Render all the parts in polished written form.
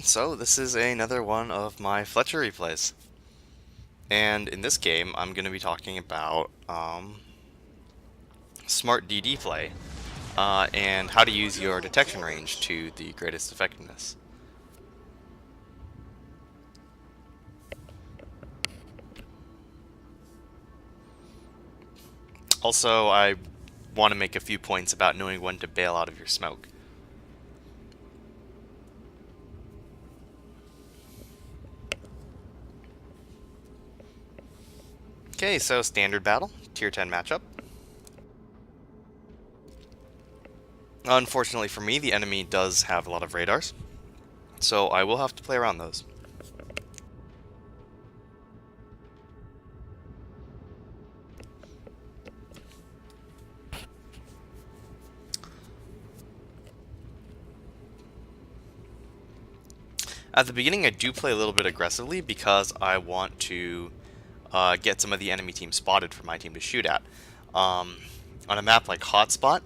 So this is another one of my Fletcher replays. And in this game, I'm going to be talking about smart DD play and how to use your detection range to the greatest effectiveness. Also, I want to make a few points about knowing when to bail out of your smoke. Okay, so standard battle, tier 10 matchup. Unfortunately for me, the enemy does have a lot of radars, so I will have to play around those. At the beginning, I do play a little bit aggressively because I want to get some of the enemy team spotted for my team to shoot at. On a map like Hotspot,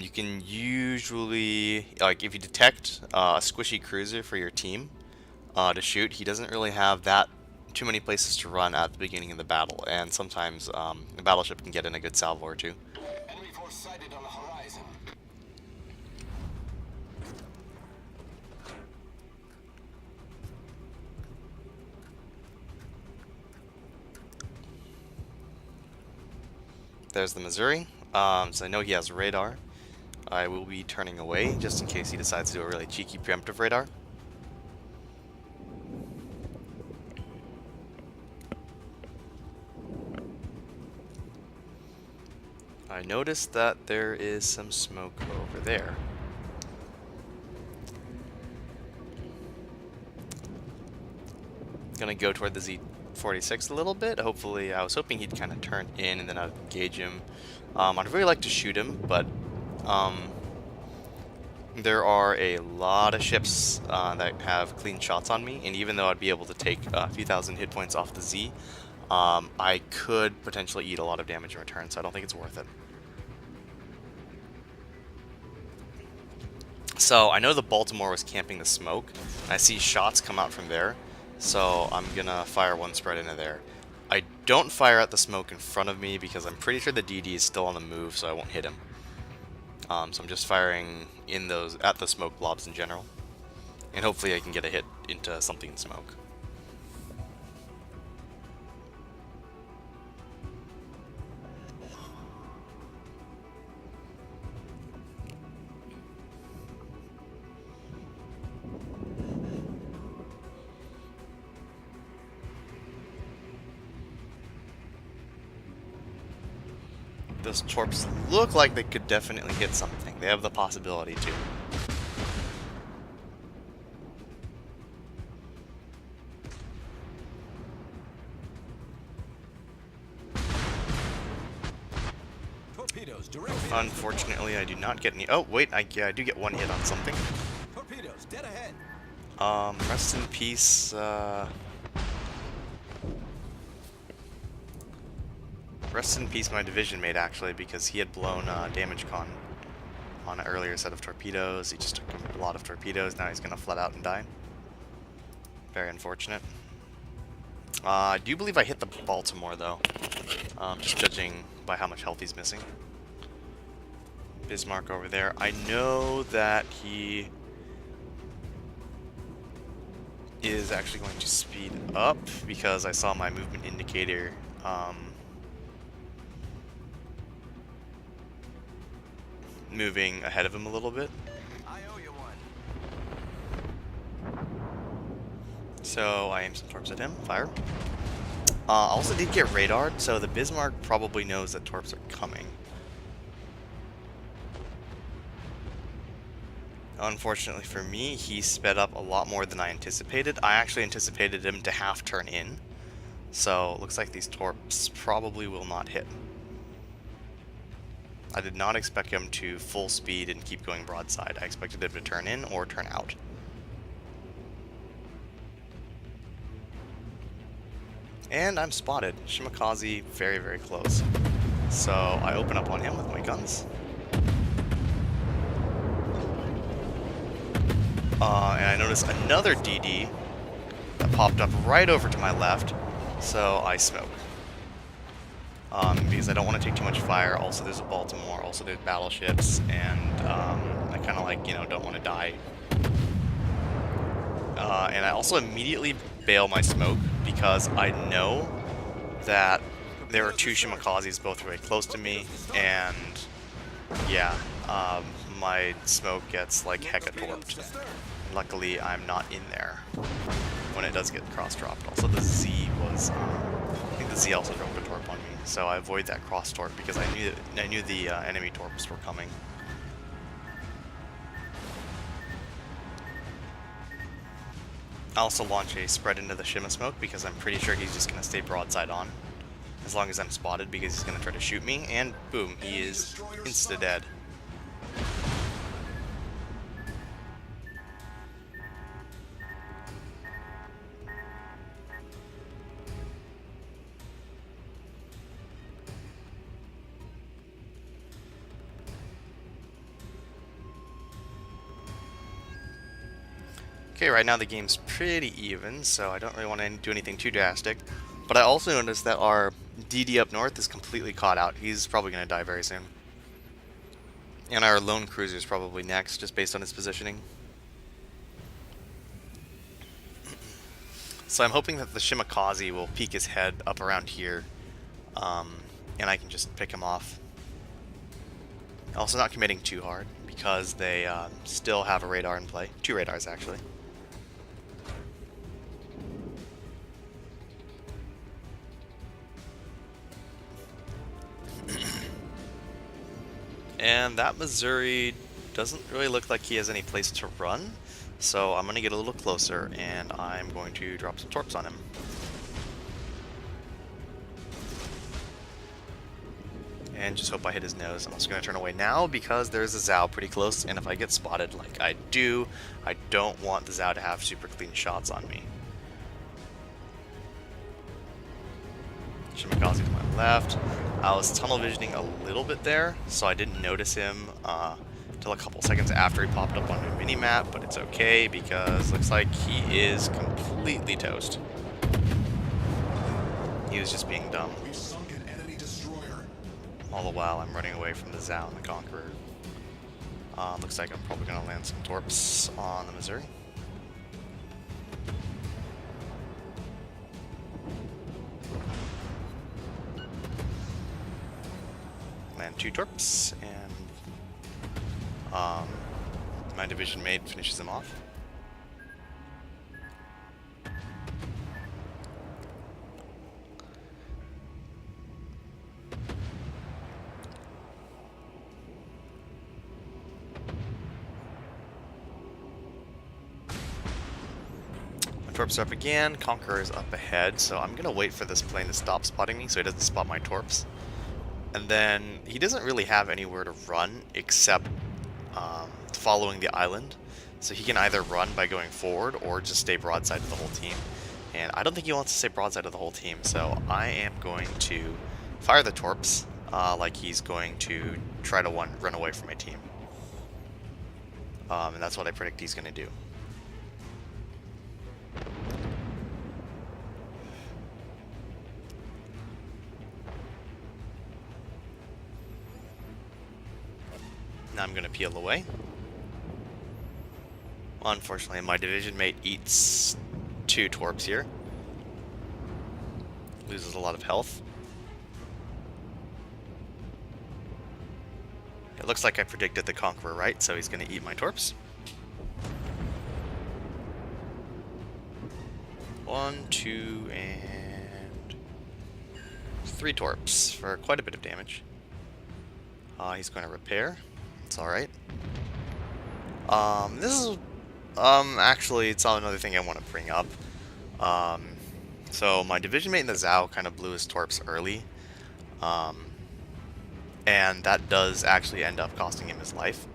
you can usually, like, if you detect a squishy cruiser for your team to shoot, he doesn't really have that too many places to run at the beginning of the battle, and sometimes the battleship can get in a good salvo or two. Enemy force sighted on the horizon. There's the Missouri, so I know he has radar. I will be turning away just in case he decides to do a really cheeky preemptive radar. I noticed that there is some smoke over there. Gonna go toward the Z46 a little bit. Hopefully, I was hoping he'd kind of turn in and then I'd engage him. I'd really like to shoot him, but there are a lot of ships that have clean shots on me, and even though I'd be able to take a few thousand hit points off the Z, I could potentially eat a lot of damage in return, so I don't think it's worth it. So I know the Baltimore was camping the smoke. I see shots come out from there, so I'm gonna fire one spread into there. I don't fire at the smoke in front of me because I'm pretty sure the DD is still on the move, so I won't hit him. So I'm just firing at the smoke blobs in general, and hopefully I can get a hit into something in smoke. Those torps look like they could definitely hit something. They have the possibility to. Torpedoes directly. Unfortunately, I do not get any. Oh, wait, yeah, I do get one hit on something. Torpedoes dead ahead. Rest in peace, Rest in peace, my division mate, actually, because he had blown damage con on an earlier set of torpedoes. He just took a lot of torpedoes. Now he's going to flood out and die. Very unfortunate. I do believe I hit the Baltimore, though, just judging by how much health he's missing. Bismarck over there. I know that he is actually going to speed up because I saw my movement indicator moving ahead of him a little bit. I owe you one. So I aim some torps at him. Fire. Also did get radared, so the Bismarck probably knows that torps are coming. Unfortunately for me, he sped up a lot more than I anticipated. I actually anticipated him to half turn in, so it looks like these torps probably will not hit. I did not expect him to full speed and keep going broadside. I expected him to turn in or turn out. And I'm spotted. Shimakaze very, very close. So I open up on him with my guns. And I noticed another DD that popped up right over to my left, so I smoke. Because I don't want to take too much fire. Also, there's a Baltimore. Also, there's battleships, and I kind of like, don't want to die. And I also immediately bail my smoke because I know that there are two Shimikazes both very close to me, and yeah, my smoke gets like hecka torped. Luckily, I'm not in there when it does get cross-dropped. Also, the Z was, I think the Z also dropped a torp on me, so I avoid that cross-torp because I knew the enemy torps were coming. I also launch a spread into the Shima smoke because I'm pretty sure he's just going to stay broadside on as long as I'm spotted, because he's going to try to shoot me, and boom, he is insta-dead. Okay, right now the game's pretty even, so I don't really want to do anything too drastic. But I also noticed that our DD up north is completely caught out. He's probably going to die very soon. And our lone cruiser is probably next, just based on his positioning. So I'm hoping that the Shimikaze will peek his head up around here, and I can just pick him off. Also not committing too hard, because they still have a radar in play. 2 radars, actually. And that Missouri doesn't really look like he has any place to run, so I'm going to get a little closer, and I'm going to drop some torps on him. And just hope I hit his nose. I'm also going to turn away now because there's a Zhao pretty close, and if I get spotted like I do, I don't want the Zhao to have super clean shots on me. Shimikaze to my left. I was tunnel visioning a little bit there, so I didn't notice him until a couple seconds after he popped up on my mini-map, but it's okay because looks like he is completely toast. He was just being dumb. We've sunk an enemy destroyer. All the while I'm running away from the Zhao and the Conqueror. Looks like I'm probably going to land some torps on the Missouri. Land 2 torps, and my division mate finishes them off. My torps are up again, Conqueror is up ahead, so I'm gonna wait for this plane to stop spotting me so he doesn't spot my torps. And then he doesn't really have anywhere to run except following the island. So he can either run by going forward or just stay broadside to the whole team. And I don't think he wants to stay broadside to the whole team, so I am going to fire the torps like he's going to try to run away from my team. And that's what I predict he's going to do. Now I'm going to peel away. Unfortunately, my division mate eats 2 torps here. Loses a lot of health. It looks like I predicted the Conqueror right, so he's going to eat my torps. 1, 2, and 3 torps for quite a bit of damage. He's going to repair. It's alright. This is actually, it's another thing I want to bring up. So my division mate in the Zhao kind of blew his torps early, and that does actually end up costing him his life.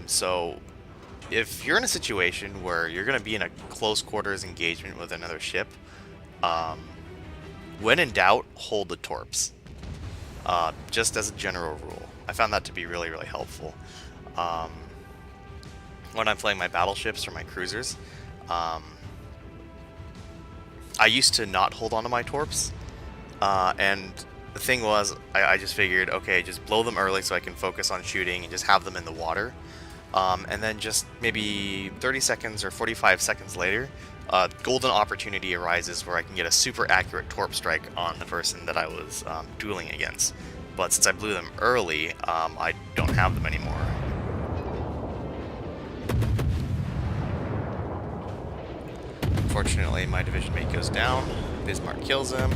So if you're in a situation where you're going to be in a close quarters engagement with another ship, when in doubt, hold the torps. Just as a general rule. I found that to be really, really helpful. when I'm playing my battleships or my cruisers. Um, I used to not hold onto my torps, and the thing was, I just figured, okay, just blow them early so I can focus on shooting and just have them in the water. And then just maybe 30 seconds or 45 seconds later, a golden opportunity arises where I can get a super accurate torp strike on the person that I was dueling against. But since I blew them early, I don't have them anymore. Unfortunately, my division mate goes down. Bismarck kills him.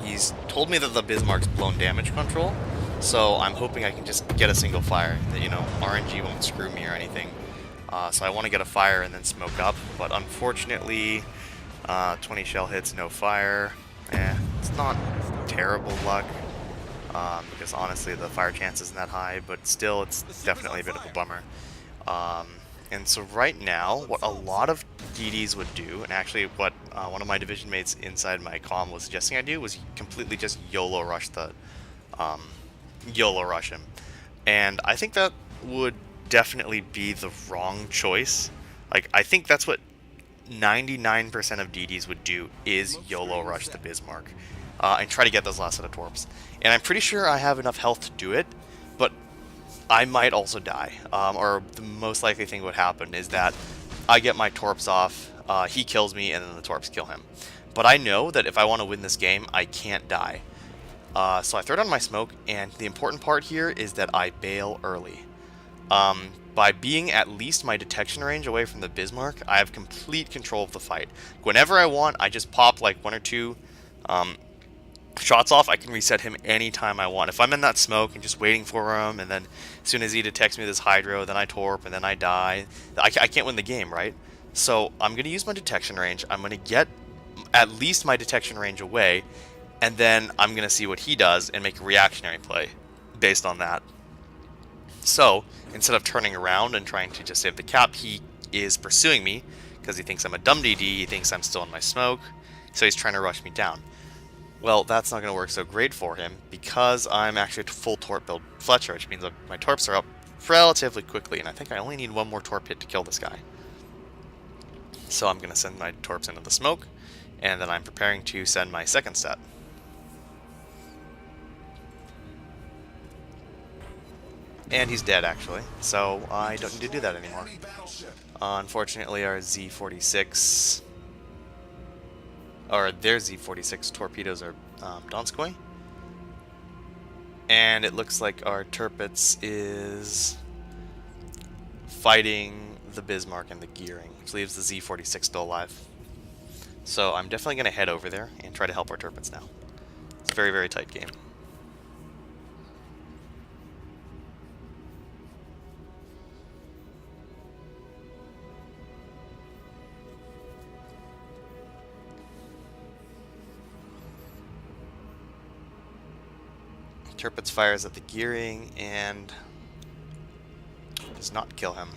He's told me that the Bismarck's blown damage control, so I'm hoping I can just get a single fire. That, you know, RNG won't screw me or anything. So I want to get a fire and then smoke up, but unfortunately, 20 shell hits, no fire. It's not terrible luck, because honestly the fire chance isn't that high, but still it's definitely a bit of a bummer. And so right now, what a lot of DDs would do, and actually what one of my division mates inside my comm was suggesting I do, was completely just YOLO rush him. And I think that would definitely be the wrong choice. Like, I think that's what 99% of DDs would do, is YOLO rush the Bismarck. And try to get those last set of torps. And I'm pretty sure I have enough health to do it, but I might also die, or the most likely thing would happen is that I get my torps off, he kills me, and then the torps kill him. But I know that if I want to win this game, I can't die. So I throw down my smoke, and the important part here is that I bail early. By being at least my detection range away from the Bismarck, I have complete control of the fight. Whenever I want, I just pop like 1 or 2 shots off. I can reset him anytime I want. If I'm in that smoke and just waiting for him, and then as soon as he detects me with his hydro, then I torp, and then I die, I can't win the game, right? So I'm going to use my detection range. I'm going to get at least my detection range away, and then I'm going to see what he does and make a reactionary play based on that. So instead of turning around and trying to just save the cap, he is pursuing me because he thinks I'm a dumb DD, he thinks I'm still in my smoke, so he's trying to rush me down. Well, that's not going to work so great for him because I'm actually a full torp build Fletcher, which means that my torps are up relatively quickly, and I think I only need 1 more torp hit to kill this guy. So I'm going to send my torps into the smoke, and then I'm preparing to send my second set. And he's dead, actually, so I don't need to do that anymore. Unfortunately, our Z-46... or their Z-46 torpedoes are Donskoy. And it looks like our Tirpitz is fighting the Bismarck and the Gearing, which leaves the Z-46 still alive. So I'm definitely going to head over there and try to help our Tirpitz now. It's a very, very tight game. Tirpitz fires at the Gearing and does not kill him.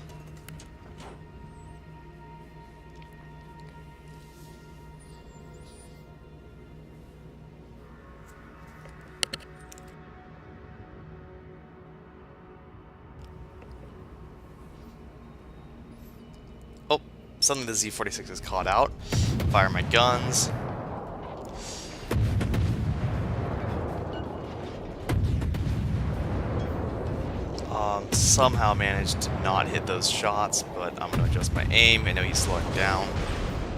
Oh, suddenly the Z-46 is caught out. Fire my guns. Somehow managed to not hit those shots, but I'm going to adjust my aim. I know he's slowing down,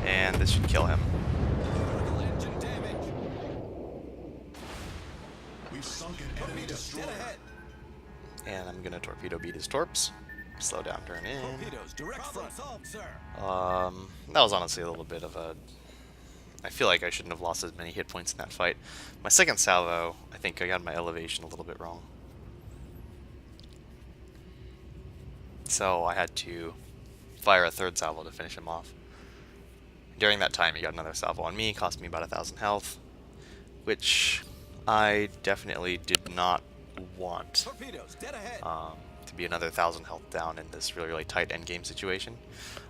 and this should kill him. We've sunk an enemy destroyer. And I'm going to torpedo beat his torps. Slow down, turn in. That was honestly a little bit of a... I feel like I shouldn't have lost as many hit points in that fight. My second salvo, I think I got my elevation a little bit wrong. So I had to fire a third salvo to finish him off. During that time, he got another salvo on me, cost me about 1,000 health, which I definitely did not want to be another 1,000 health down in this really, really tight endgame situation.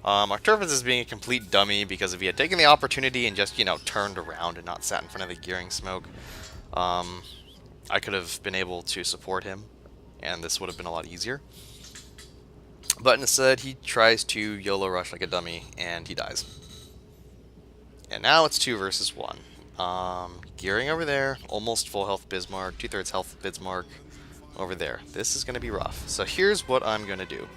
Our Tirpitz is being a complete dummy because if he had taken the opportunity and just, you know, turned around and not sat in front of the Gearing smoke, I could have been able to support him, and this would have been a lot easier. But instead, he tries to YOLO rush like a dummy, and he dies. And now it's 2 versus 1. Gearing over there, almost full health Bismarck, 2/3 health Bismarck over there. This is going to be rough. So here's what I'm going to do.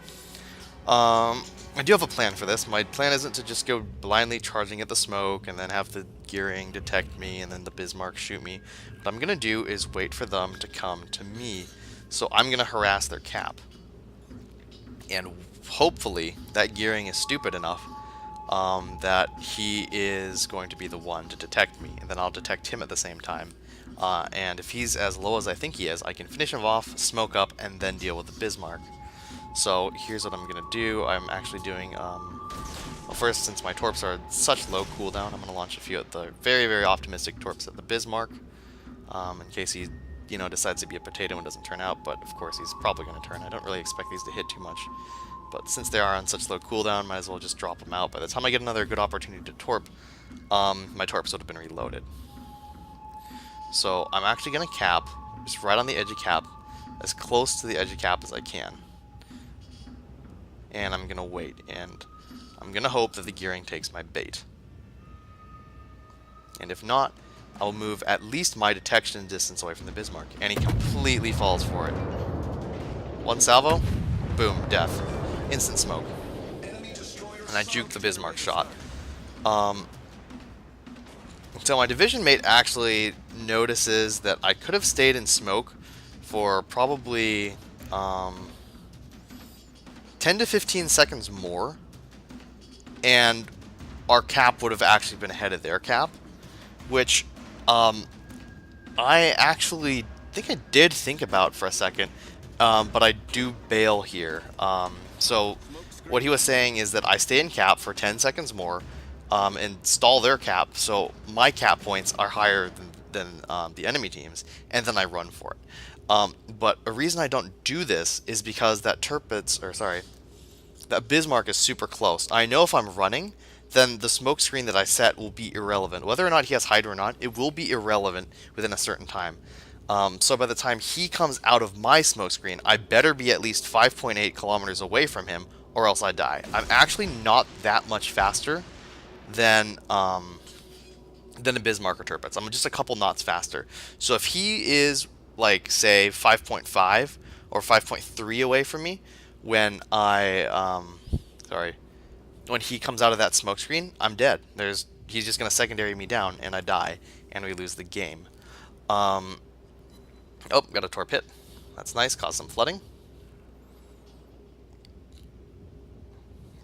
I do have a plan for this. My plan isn't to just go blindly charging at the smoke and then have the gearing detect me and then the Bismarck shoot me. What I'm going to do is wait for them to come to me. So I'm going to harass their cap. And hopefully that gearing is stupid enough that he is going to be the one to detect me. And then I'll detect him at the same time. And if he's as low as I think he is, I can finish him off, smoke up, and then deal with the Bismarck. So here's what I'm going to do. I'm actually doing, well, first, since my torps are such low cooldown, I'm going to launch a few at the very, very optimistic torps at the Bismarck, in case he, you know, decides to be a potato and doesn't turn out, but of course he's probably going to turn. I don't really expect these to hit too much, but since they are on such low cooldown, might as well just drop them out. By the time I get another good opportunity to torp, my torps would have been reloaded. So I'm actually going to cap, just right on the edge of cap, as close to the edge of cap as I can. And I'm going to wait, and I'm going to hope that the gearing takes my bait. And if not, I'll move at least my detection distance away from the Bismarck. And he completely falls for it. One salvo, boom, death. Instant smoke. And I juke the Bismarck shot. So my division mate actually notices that I could have stayed in smoke for probably 10 to 15 seconds more, and our cap would have actually been ahead of their cap, which I actually think I did think about for a second, but I do bail here. So what he was saying is that I stay in cap for 10 seconds more and stall their cap, so my cap points are higher than the enemy team's, and then I run for it. But a reason I don't do this is because that that Bismarck is super close. I know if I'm running, then the smoke screen that I set will be irrelevant. Whether or not he has Hydra or not, it will be irrelevant within a certain time. So by the time he comes out of my smoke screen, I better be at least 5.8 kilometers away from him, or else I die. I'm actually not that much faster than a Bismarck or Tirpitz. I'm just a couple knots faster. So if he is, like, say, 5.5 or 5.3 away from me, when when he comes out of that smoke screen, I'm dead. He's just gonna secondary me down, and I die, and we lose the game. Oh, got a torp hit. That's nice. Caused some flooding.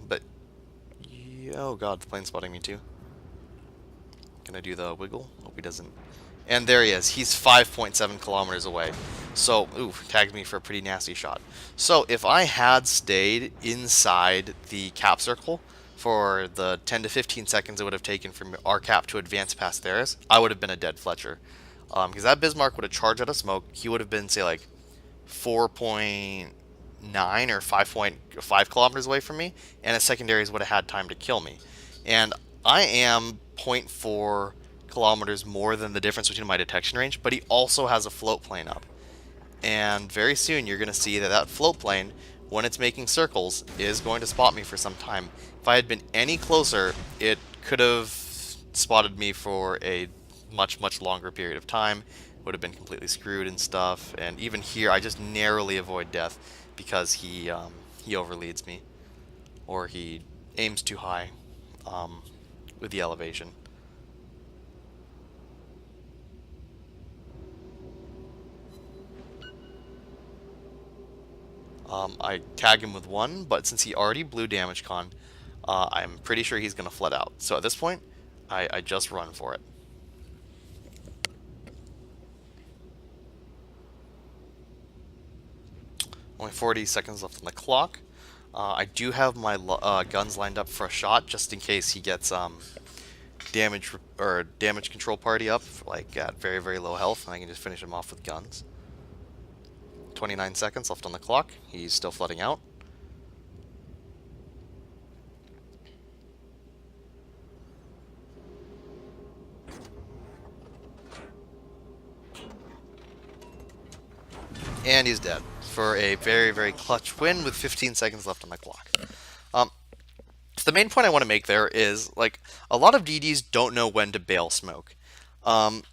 But oh god, the plane's spotting me too. Gonna do the wiggle. Hope he doesn't. And there he is. He's 5.7 kilometers away. So, ooh, tagged me for a pretty nasty shot. So, if I had stayed inside the cap circle for the 10 to 15 seconds it would have taken for our cap to advance past theirs, I would have been a dead Fletcher. Because that Bismarck would have charged out of smoke. He would have been, say, like 4.9 or 5.5 kilometers away from me, and his secondaries would have had time to kill me. And I am 0.4 kilometers more than the difference between my detection range, but he also has a float plane up. And very soon you're going to see that that float plane, when it's making circles, is going to spot me for some time. If I had been any closer, it could have spotted me for a much, much longer period of time. Would have been completely screwed and stuff. And even here, I just narrowly avoid death because he overleads me, or he aims too high with the elevation. I tag him with 1, but since he already blew damage con, I'm pretty sure he's going to flood out. So at this point, I just run for it. Only 40 seconds left on the clock. I do have my guns lined up for a shot, just in case he gets damage control party up, like at very, very low health, and I can just finish him off with guns. 29 seconds left on the clock. He's still flooding out. And he's dead. for a very, very clutch win with 15 seconds left on the clock. Um, so the main point I want to make there is, like, a lot of DDs don't know when to bail smoke. Um,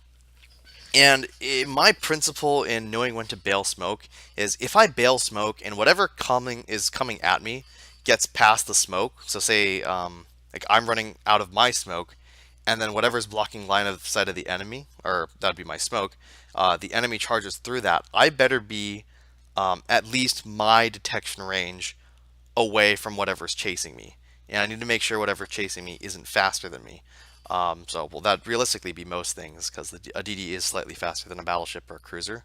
my principle in knowing when to bail smoke is if I bail smoke and whatever coming at me gets past the smoke, so say like I'm running out of my smoke, and then whatever's blocking line of sight of the enemy, or that'd be my smoke, the enemy charges through that, I better be at least my detection range away from whatever's chasing me. And I need to make sure whatever's chasing me isn't faster than me. Well, that'd realistically be most things, because a DD is slightly faster than a battleship or a cruiser.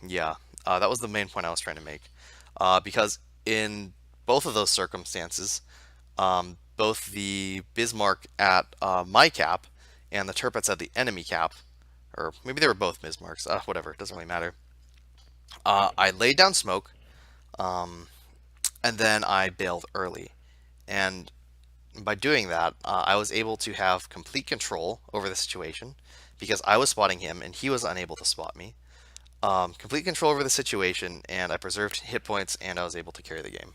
Yeah, that was the main point I was trying to make. Because in both of those circumstances, both the Bismarck at my cap and the Tirpitz at the enemy cap, or maybe they were both Bismarcks, whatever, it doesn't really matter. I laid down smoke, and then I bailed early. And by doing that, I was able to have complete control over the situation because I was spotting him and he was unable to spot me. Complete control over the situation, and I preserved hit points, and I was able to carry the game.